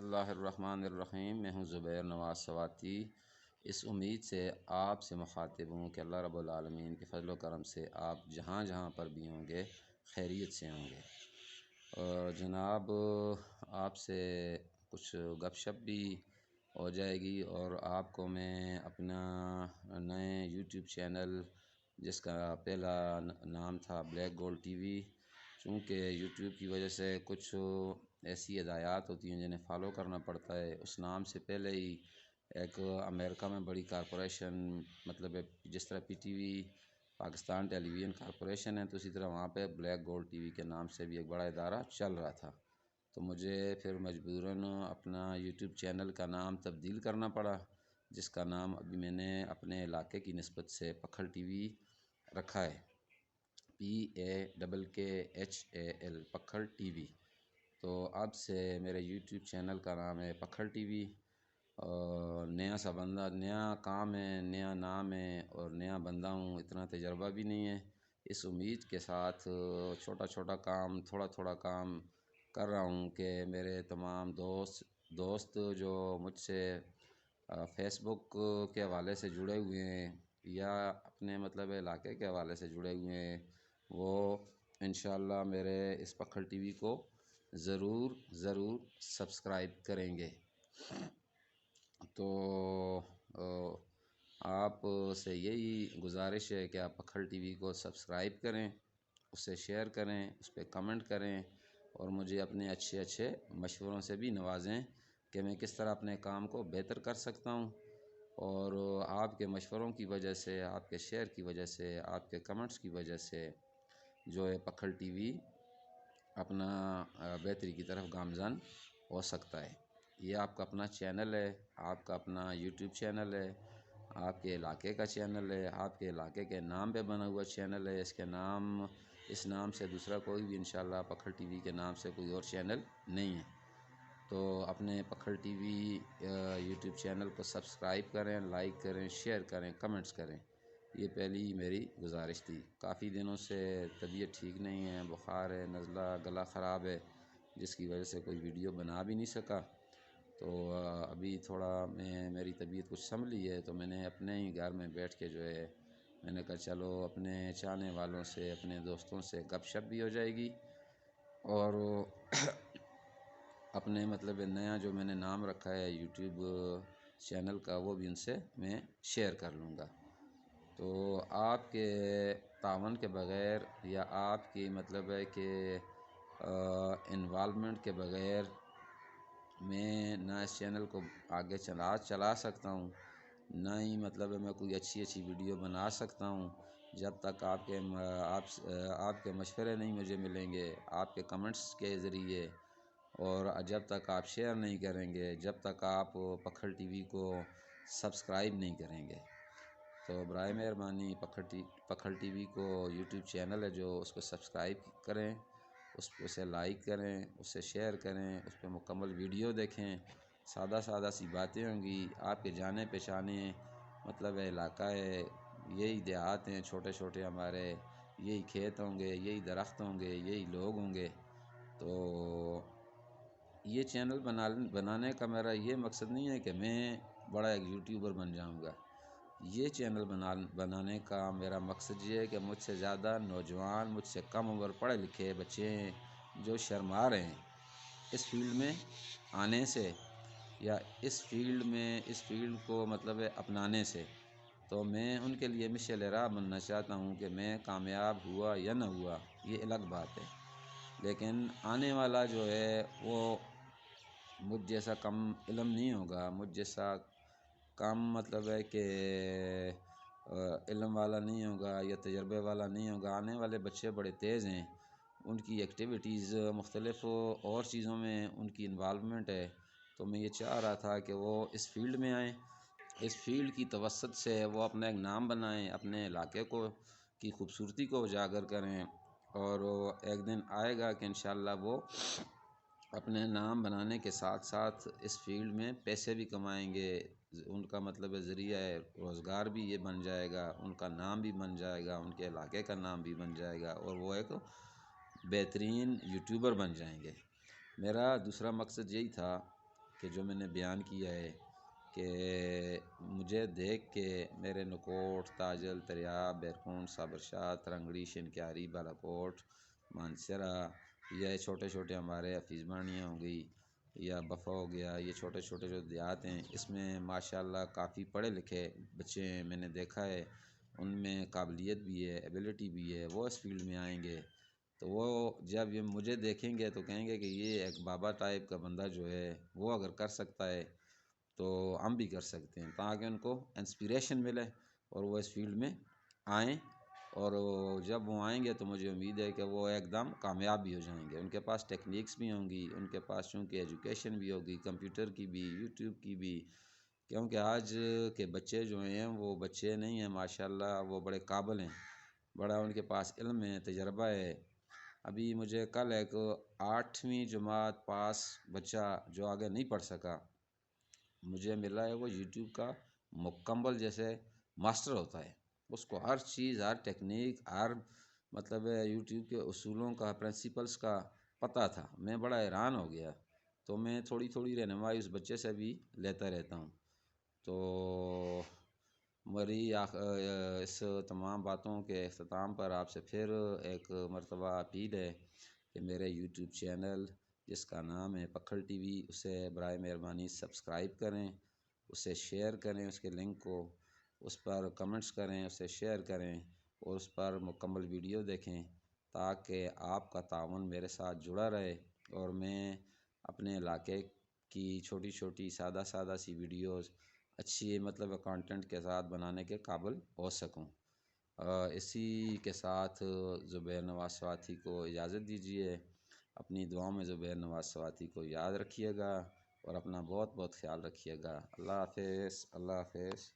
اللہ الرحمن الرحیم۔ میں ہوں زبیر نواز سواتی۔ اس امید سے آپ سے مخاطب ہوں کہ اللہ رب العالمین کے فضل و کرم سے آپ جہاں جہاں پر بھی ہوں گے خیریت سے ہوں گے۔ اور جناب آپ سے کچھ گپ شپ بھی ہو جائے گی، اور آپ کو میں اپنا نئے یوٹیوب چینل جس کا پہلا نام تھا بلیک گولڈ ٹی وی، چونکہ یوٹیوب کی وجہ سے کچھ ایسی ہدایات ہوتی ہیں جنہیں فالو کرنا پڑتا ہے، اس نام سے پہلے ہی ایک امریکہ میں بڑی کارپوریشن، مطلب جس طرح پی ٹی وی پاکستان ٹیلی ویژن کارپوریشن ہے، تو اسی طرح وہاں پہ بلیک گولڈ ٹی وی کے نام سے بھی ایک بڑا ادارہ چل رہا تھا، تو مجھے پھر مجبوراً اپنا یوٹیوب چینل کا نام تبدیل کرنا پڑا، جس کا نام ابھی میں نے اپنے علاقے کی نسبت سے پکھل ٹی وی رکھا ہے، PAKKHAL پکھل ٹی وی۔ تو اب سے میرے یوٹیوب چینل کا نام ہے پکھل ٹی وی۔ نیا سا بندہ، نیا کام ہے، نیا نام ہے اور نیا بندہ ہوں، اتنا تجربہ بھی نہیں ہے۔ اس امید کے ساتھ چھوٹا چھوٹا کام، تھوڑا تھوڑا کام کر رہا ہوں کہ میرے تمام دوست جو مجھ سے فیس بک کے حوالے سے جڑے ہوئے ہیں یا اپنے مطلب علاقے کے حوالے سے جڑے ہوئے ہیں، وہ انشاءاللہ میرے اس پکھل ٹی وی کو ضرور سبسکرائب کریں گے۔ تو آپ سے یہی گزارش ہے کہ آپ پکھل ٹی وی کو سبسکرائب کریں، اسے شیئر کریں، اس پہ کمنٹ کریں، اور مجھے اپنے اچھے مشوروں سے بھی نوازیں کہ میں کس طرح اپنے کام کو بہتر کر سکتا ہوں۔ اور آپ کے مشوروں کی وجہ سے، آپ کے شیئر کی وجہ سے، آپ کے کمنٹس کی وجہ سے جو ہے پکھل ٹی وی اپنا بہتری کی طرف گامزن ہو سکتا ہے۔ یہ آپ کا اپنا چینل ہے، آپ کا اپنا یوٹیوب چینل ہے، آپ کے علاقے کا چینل ہے، آپ کے علاقے کے نام پہ بنا ہوا چینل ہے۔ اس نام سے دوسرا کوئی بھی انشاءاللہ پکھل ٹی وی کے نام سے کوئی اور چینل نہیں ہے۔ تو اپنے پکھل ٹی وی یوٹیوب چینل کو سبسکرائب کریں، لائک کریں، شیئر کریں، کمنٹس کریں، یہ پہلی میری گزارش تھی۔ کافی دنوں سے طبیعت ٹھیک نہیں ہے، بخار ہے، نزلہ، گلا خراب ہے، جس کی وجہ سے کوئی ویڈیو بنا بھی نہیں سکا۔ تو ابھی تھوڑا میری طبیعت کچھ سنبھلی ہے، تو میں نے اپنے ہی گھر میں بیٹھ کے جو ہے میں نے کہا چلو اپنے چاہنے والوں سے، اپنے دوستوں سے گپ شپ بھی ہو جائے گی، اور اپنے مطلب نیا جو میں نے نام رکھا ہے یوٹیوب چینل کا، وہ بھی ان سے میں شیئر کر لوں گا۔ تو آپ کے تعاون کے بغیر یا آپ کی مطلب ہے کہ انوالومنٹ کے بغیر میں نہ اس چینل کو آگے چلا سکتا ہوں، نہ ہی مطلب میں کوئی اچھی ویڈیو بنا سکتا ہوں، جب تک آپ کے مشورے نہیں مجھے ملیں گے، آپ کے کمنٹس کے ذریعے، اور جب تک آپ شیئر نہیں کریں گے، جب تک آپ پکھل ٹی وی کو سبسکرائب نہیں کریں گے۔ تو برائے مہربانی پکھل ٹی وی کو یوٹیوب چینل ہے جو، اس کو سبسکرائب کریں، اسے لائک کریں، اسے شیئر کریں، اس پہ مکمل ویڈیو دیکھیں۔ سادہ سی باتیں ہوں گی، آپ کے جانے پہچانے مطلب علاقہ ہے، یہی دیہات ہیں چھوٹے ہمارے، یہی کھیت ہوں گے، یہی درخت ہوں گے، یہی لوگ ہوں گے۔ تو یہ چینل بنانے کا میرا یہ مقصد نہیں ہے کہ میں بڑا ایک یوٹیوبر بن جاؤں گا۔ یہ چینل بنانے کا میرا مقصد یہ ہے کہ مجھ سے زیادہ نوجوان، مجھ سے کم عمر پڑھے لکھے بچے ہیں جو شرما رہے ہیں اس فیلڈ میں آنے سے، یا اس فیلڈ کو مطلب اپنانے سے، تو میں ان کے لیے مشعل راہ بننا چاہتا ہوں کہ میں کامیاب ہوا یا نہ ہوا یہ الگ بات ہے، لیکن آنے والا جو ہے وہ مجھ جیسا کم علم نہیں ہوگا، مجھ جیسا کم مطلب ہے کہ علم والا نہیں ہوگا یا تجربے والا نہیں ہوگا۔ آنے والے بچے بڑے تیز ہیں، ان کی ایکٹیویٹیز مختلف اور چیزوں میں ان کی انوالومنٹ ہے، تو میں یہ چاہ رہا تھا کہ وہ اس فیلڈ میں آئیں، اس فیلڈ کی توسط سے وہ اپنا ایک نام بنائیں، اپنے علاقے کی خوبصورتی کو اجاگر کریں، اور ایک دن آئے گا کہ انشاءاللہ وہ اپنے نام بنانے کے ساتھ اس فیلڈ میں پیسے بھی کمائیں گے، ان کا مطلب ذریعہ روزگار بھی یہ بن جائے گا، ان کا نام بھی بن جائے گا، ان کے علاقے کا نام بھی بن جائے گا، اور وہ ایک بہترین یوٹیوبر بن جائیں گے۔ میرا دوسرا مقصد یہی تھا کہ جو میں نے بیان کیا ہے کہ مجھے دیکھ کے میرے نکوٹ، تاجل، تریاب، بیرکون، صابرشاہ، ترنگڑی، شنکیاری، بالاکوٹ، مانسرا، یہ چھوٹے چھوٹے ہمارے حفیظ بانیاں ہو گئی یا بفا ہو گیا، یہ چھوٹے چھوٹے جو دیہات ہیں اس میں ماشاءاللہ کافی پڑھے لکھے بچے ہیں، میں نے دیکھا ہے ان میں قابلیت بھی ہے، ایبیلٹی بھی ہے، وہ اس فیلڈ میں آئیں گے تو وہ جب یہ مجھے دیکھیں گے تو کہیں گے کہ یہ ایک بابا ٹائپ کا بندہ جو ہے وہ اگر کر سکتا ہے تو ہم بھی کر سکتے ہیں، تاکہ ان کو انسپریشن ملے اور وہ اس فیلڈ میں آئیں، اور جب وہ آئیں گے تو مجھے امید ہے کہ وہ ایک دم کامیاب بھی ہو جائیں گے۔ ان کے پاس ٹیکنیکس بھی ہوں گی، ان کے پاس چونکہ ایجوکیشن بھی ہوگی، کمپیوٹر کی بھی، یوٹیوب کی بھی، کیونکہ آج کے بچے جو ہیں وہ بچے نہیں ہیں ماشاءاللہ، وہ بڑے قابل ہیں، بڑا ان کے پاس علم ہے، تجربہ ہے۔ ابھی مجھے کل ایک 8ویں جماعت پاس بچہ جو آگے نہیں پڑھ سکا مجھے ملا ہے، وہ یوٹیوب کا مکمل جیسے ماسٹر ہوتا ہے، اس کو ہر چیز، ہر ٹیکنیک، ہر مطلب یوٹیوب کے اصولوں کا، پرنسپلس کا پتہ تھا۔ میں بڑا حیران ہو گیا، تو میں تھوڑی تھوڑی رہنمائی اس بچے سے بھی لیتا رہتا ہوں۔ تو میری اس تمام باتوں کے اختتام پر آپ سے پھر ایک مرتبہ اپیل ہے کہ میرے یوٹیوب چینل جس کا نام ہے پکھل ٹی وی، اسے برائے مہربانی سبسکرائب کریں، اسے شیئر کریں، اس کے لنک کو، اس پر کمنٹس کریں، اسے شیئر کریں اور اس پر مکمل ویڈیو دیکھیں تاکہ آپ کا تعاون میرے ساتھ جڑا رہے اور میں اپنے علاقے کی چھوٹی چھوٹی سادہ سادہ سی ویڈیوز اچھی مطلب کانٹینٹ کے ساتھ بنانے کے قابل ہو سکوں۔ اسی کے ساتھ زبیر نواز سواتی کو اجازت دیجیے، اپنی دعاؤں میں زبیر نواز سواتی کو یاد رکھیے گا اور اپنا بہت بہت خیال رکھیے گا۔ اللہ حافظ، اللہ حافظ۔